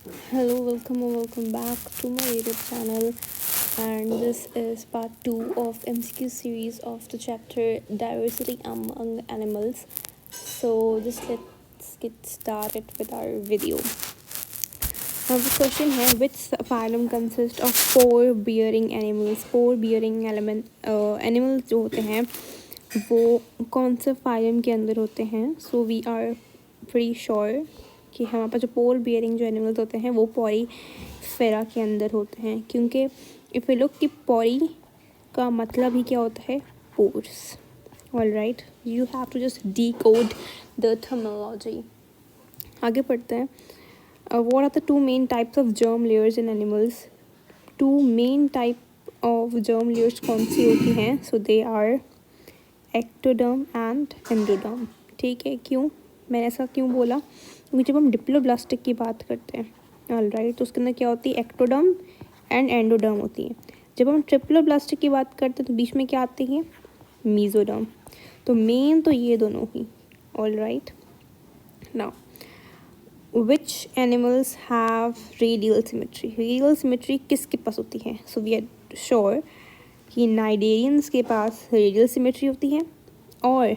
Hello, welcome or welcome back to my YouTube channel, and this is part 2 of MCQ series of the chapter Diversity Among Animals. So just let's get started with our video. Now the question है, which phylum consists of four bearing animals? Four bearing animals जो होते हैं वो कौन से phylum के अंदर होते हैं? So we are pretty sure कि हमारे पास जो पोर बियरिंग जो एनिमल्स होते हैं वो पॉरी फेरा के अंदर होते हैं, क्योंकि इफ यू लुक कि पॉरी का मतलब ही क्या होता है, pores. All right, you have to just decode the terminology. आगे पढ़ते हैं. What are the two main types of germ layers in animals? Two main type of germ layers कौन सी होती हैं? So they are ectoderm and endoderm. ठीक है, क्यों मैंने ऐसा क्यों बोला? क्योंकि जब हम डिप्लोब्लास्टिक की बात करते हैं, ऑल राइट, तो उसके अंदर क्या होती है, एक्टोडर्म एंड एंडोडर्म होती है. जब हम ट्रिप्लोब्लास्टिक की बात करते हैं तो बीच में क्या आती है, मीजोडर्म. तो मेन तो ये दोनों ही. All right, now which animals have radial symmetry? Radial symmetry किसके पास होती है? सो वी आर श्योर कि नाइडेरियंस के पास रेडियल सिमेट्री होती है, और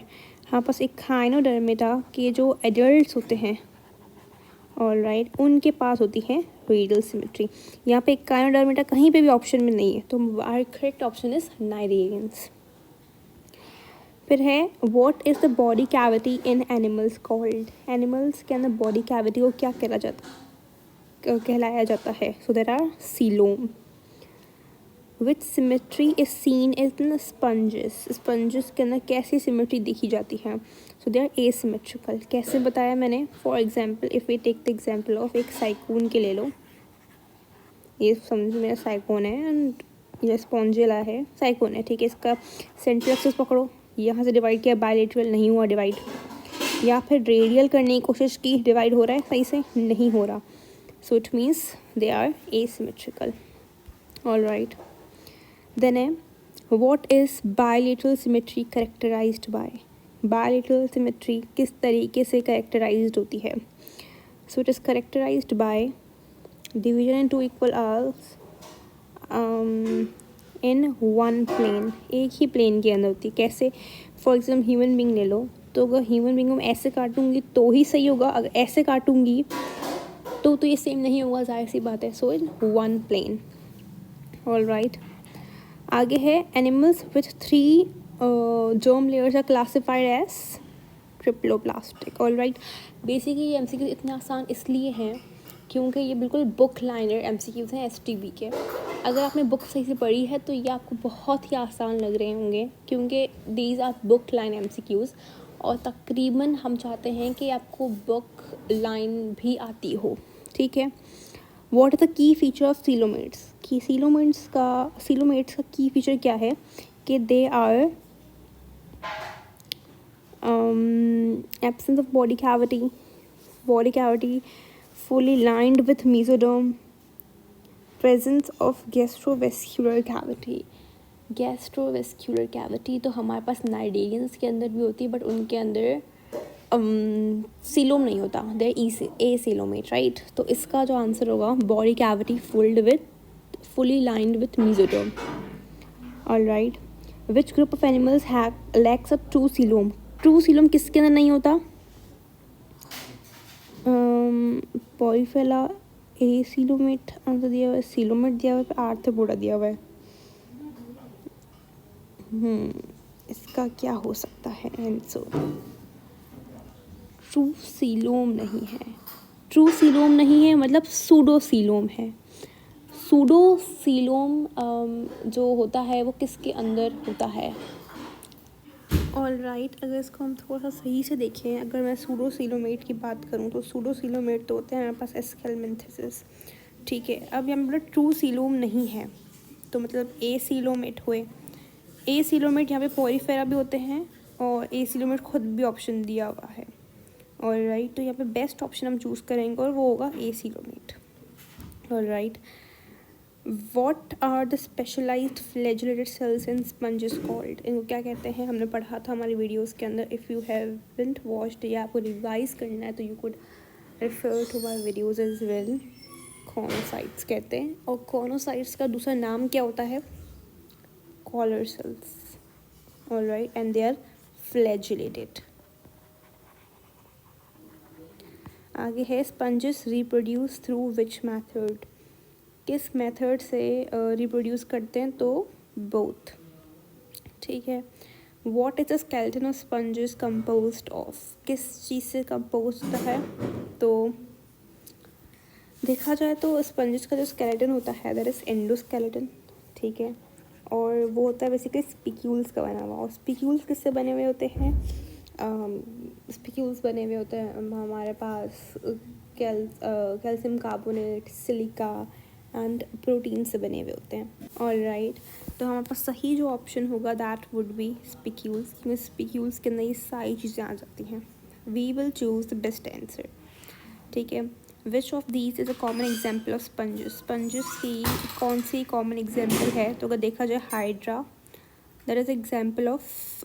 हमारे पास एक हाइनोडर्मेटा के जो एडल्ट्स होते हैं, ऑल राइट, उनके पास होती है रेडियल सिमेट्री. यहाँ पे काइनोडर्मेटा कहीं पे भी ऑप्शन में नहीं है, तो our correct option is cnidarians. फिर है, what is the body cavity in animals called? Animals के अंदर बॉडी कैविटी को क्या कहलाया जाता है? So there are coelom. Which symmetry is seen in sponges? Sponges के अंदर कैसी सिमेट्री देखी जाती है? So they are asymmetrical. कैसे बताया मैंने? For example, if we take the example of एक साइकोन के ले लो. ये समझो मेरा साइकोन है एंड ये स्पॉन्जिला है, साइकोन है, ठीक है. इसका सेंट्रल एक्सिस पकड़ो, यहाँ से डिवाइड किया, बायलेटरल नहीं हुआ डिवाइड, या फिर रेडियल करने की कोशिश की, डिवाइड हो रहा है, सही से नहीं हो रहा. So it means they are asymmetrical. All right, then है, what is bilateral symmetry characterized by? Bilateral symmetry किस तरीके से करेक्टराइज्ड होती है? So it is characterized by division in two equal arcs in one plane. एक ही plane के अंदर होती है. कैसे? फॉर एग्जाम्पल ह्यूमन बींग ले लो, तो अगर ह्यूमन बींग को मैं ऐसे काटूंगी तो ही सही होगा, अगर ऐसे काटूंगी तो ये सेम नहीं होगा, जाहिर सी बात है. So in one plane. All right, आगे है, animals with three germ layers are classified as triploblastic. All right, basically ये एमसीक्यू इतने आसान इसलिए हैं क्योंकि ये बिल्कुल बुक लाइनर एमसीक्यूज हैं एसटीबी के. अगर आपने बुक सही से पढ़ी है तो ये आपको बहुत ही आसान लग रहे होंगे, क्योंकि these are book line MCQs, और तकरीबन हम चाहते हैं कि आपको बुक लाइन भी आती हो. ठीक है. What is the key feature of coelomates? कि सीलोमेट्स का की फीचर क्या है? कि they are absence of body cavity fully lined with mesoderm, presence of gastrovascular cavity तो हमारे पास नाइडेरियंस के अंदर भी होती है, बट उनके अंदर सीलोम नहीं होता, दे ए सीलोमेट. राइट, तो इसका जो आंसर होगा, body cavity fully lined with mesoderm. All right, which group of animals lakhs a true coelom? True coelom किसके अंदर नहीं होता? पॉलीफेला ए सीलोमेट आंसर दिया हुआ है, सीलोमेट दिया हुआ है, आर्थ्रोपोडा दिया हुआ है. इसका क्या हो सकता है आंसर? ट्रू सीलोम नहीं है. ट्रू सीलोम नहीं है मतलब सूडो सीलोम है. सूडो सीलोम जो होता है वो किसके अंदर होता है? ऑल राइट, अगर इसको हम थोड़ा सा सही से देखें, अगर मैं सूडोसीलोमेट की बात करूं तो सूडोसीलोमेट तो होते हैं हमारे पास एस्केलमेंथिसिस. ठीक है, अब यहाँ पर ट्रू सीलोम नहीं है, तो मतलब ए सीलोमेट हुए. ए सीलोमेट यहाँ पे पॉलीफेरा भी होते हैं, और ए सीलोमेट खुद भी ऑप्शन दिया हुआ है. ऑल राइट, तो यहाँ पे बेस्ट ऑप्शन हम चूज़ करेंगे और वो होगा a coelomate. All right, what are the specialized flagellated cells in sponges called? इनको क्या कहते हैं? हमने पढ़ा था हमारी वीडियोज़ के अंदर. इफ़ यू हैवंट वॉच्ड या आपको रिवाइज करना है तो you could refer to my videos as well. Choanocytes कहते हैं। और कॉनोसाइट्स का दूसरा नाम क्या होता है? Collar cells. Alright, and they are flagellated. आगे है sponges reproduce through which method? किस मेथड से रिप्रोड्यूस करते हैं? तो बोथ। ठीक है। What is the skeleton of sponges composed of? किस चीज़ से कंपोज होता है? तो देखा जाए तो स्पंजेस का जो स्केलेटन होता है दैट इज एंडोस्केलेटन। ठीक है। और वो होता है बेसिकली स्पिक्यूल्स का बना हुआ। और स्पिक्यूल्स किससे बने हुए होते हैं? स्पिक्यूल्स बने हुए होते हैं हमारे पास calcium carbonate, silica and protein से बने हुए होते हैं। ऑलराइट, तो हमारे पास सही जो ऑप्शन होगा दैट वुड बी स्पिक्यूल्स, क्योंकि स्पिक्यूल्स के अंदर ये सारी चीज़ें आ जाती हैं। We will choose the best answer. ठीक है। Which of these is a common example of sponges? Sponges की कौन सी कॉमन एग्जाम्पल है? तो अगर देखा जाए hydra, that is example of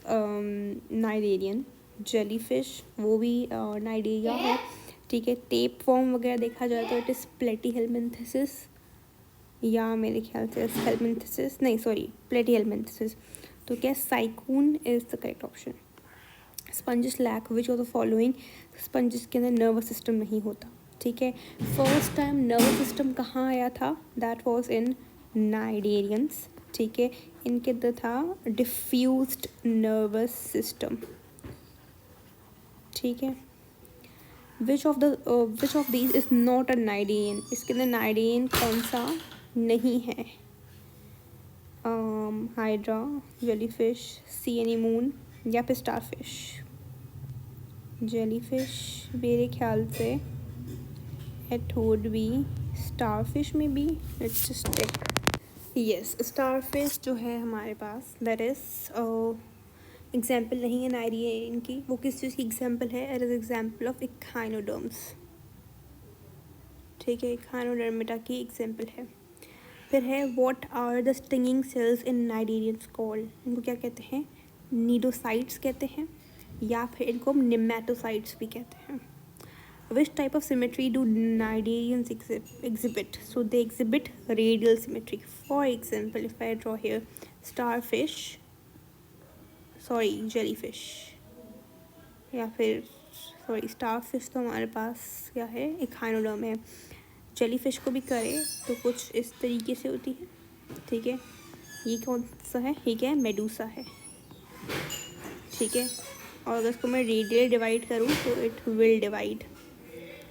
cnidarian. Jellyfish, वो भी नाइडेरिया है। ठीक है। टेप फॉर्म वगैरह देखा जाए तो इट इज़ प्लेटीहेल्मिन्थेसिस, या मेरे ख्याल से हेल्मिन्थेसिस, नहीं सॉरी प्लेटीहेल्मिन्थेसिस। तो क्या sycon is the correct option. Sponges lack which of the following? Sponges के अंदर नर्वस सिस्टम नहीं होता। ठीक है। फर्स्ट टाइम नर्वस सिस्टम कहाँ आया था? That was in cnidarians. ठीक है। इनके अंदर था डिफ्यूज्ड नर्वस सिस्टम। ठीक है। Which of these is not a cnidarian? इसके अंदर नाइडेरियन कौन सा नहीं है? हाइड्रा, जेलीफिश, सी एनीमून या फिर स्टारफिश? जेलीफिश मेरे ख्याल से इट वुड बी स्टारफिश में बी। Let's just check. Yes, starfish जो है हमारे पास दैट इज एग्जाम्पल नहीं है नाइडेरियन की। वो किस चीज़ की एग्जाम्पल है? It is example of echinoderms. ठीक है। इक्हाइनोडर्मिटा की एग्जाम्पल है। फिर है what are the stinging cells in cnidarians called? इनको क्या कहते हैं? नीडोसाइट्स कहते हैं, या फिर इनको निमेटोसाइट्स भी कहते हैं। विच type of symmetry do cnidarians exhibit? So they exhibit radial symmetry. For example, if I draw here starfish, sorry jellyfish, या फिर सॉरी स्टारफिश तो हमारे पास क्या है? इक्हाइनोडर्म है। जेलीफिश को भी करें तो कुछ इस तरीके से होती है। ठीक है। ये कौन सा है? ये क्या है? मेडूसा है। ठीक है। और अगर इसको मैं रेडियल डिवाइड करूँ तो इट विल डिवाइड।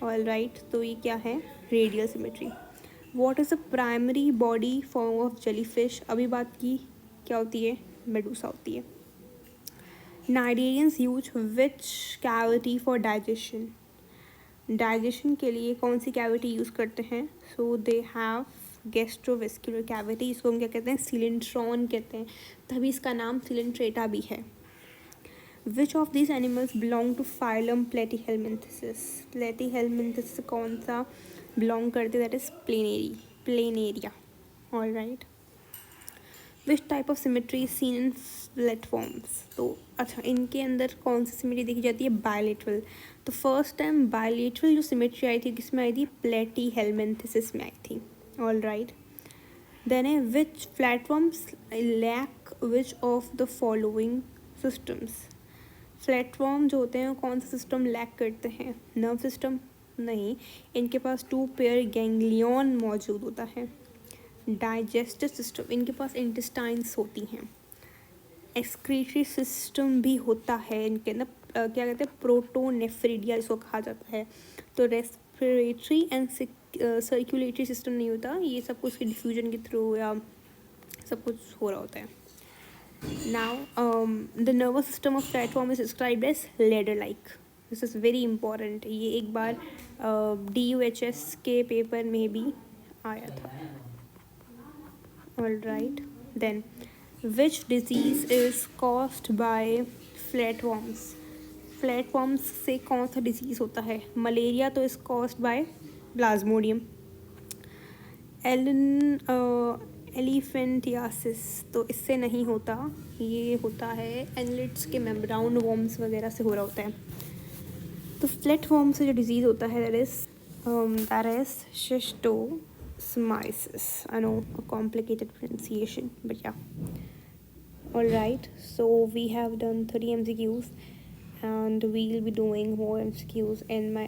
ऑलराइट, तो ये क्या है? Radial symmetry. What is the primary body form of jellyfish? अभी बात की, क्या होती है? मेडूसा होती है। Cnidarians use which cavity for digestion? Digestion के लिए कौन सी कैविटी यूज़ करते हैं? So they have gastrovascular cavity, इसको हम क्या कहते हैं? सिलेंट्रॉन कहते हैं, तभी इसका नाम सिलेंट्रेटा भी है। Which of this animals belong to phylum platyhelminthes? Platyhelminthes कौन सा बिलोंग करते? That is planaria. All right. Which type of symmetry is seen in platforms? तो अच्छा, इनके अंदर कौन सी सिमेट्री देखी जाती है? बायलेटरल। तो फर्स्ट टाइम बायलेटरल जो सिमेट्री आई थी किसमें आई थी? प्लेटीहेल्मिन्थेसिस में आई थी। ऑलराइट। देन है which platforms lack which of the following systems? Platform जो होते हैं वो कौन सा सिस्टम लैक करते हैं? नर्व सिस्टम नहीं, इनके पास 2 पेयर गैंग्लियन मौजूद होता है। डाइजेस्टिव सिस्टम, इनके पास इंटेस्टाइन्स होती हैं। एक्सक्रीटरी सिस्टम भी होता है इनके अंदर, क्या कहते हैं? प्रोटोनेफ्रिडिया इसको कहा जाता है। तो रेस्पिरेटरी एंड सर्कुलेटरी सिस्टम नहीं होता, ये सब कुछ डिफ्यूजन के थ्रू या सब कुछ हो रहा होता है। Now, the nervous system of platform is described as ladder-like. This is very important. ये एक बार DUHS के पेपर में भी आया था। All right. Then, which disease is caused by flatworms? Flatworms से कौन सा डिजीज़ होता है? मलेरिया तो is caused by Plasmodium. Elephantiasis तो इससे नहीं होता, ये होता है एनलिट्स के मेम्ब्राउन वॉर्म्स वगैरह से हो रहा होता है। तो फ्लैट वॉर्म से जो डिजीज़ होता है that is That is schistosomiasis. I know, a complicated pronunciation, but yeah. Alright, so we have done 30 MCQs and we'll be doing more MCQs in my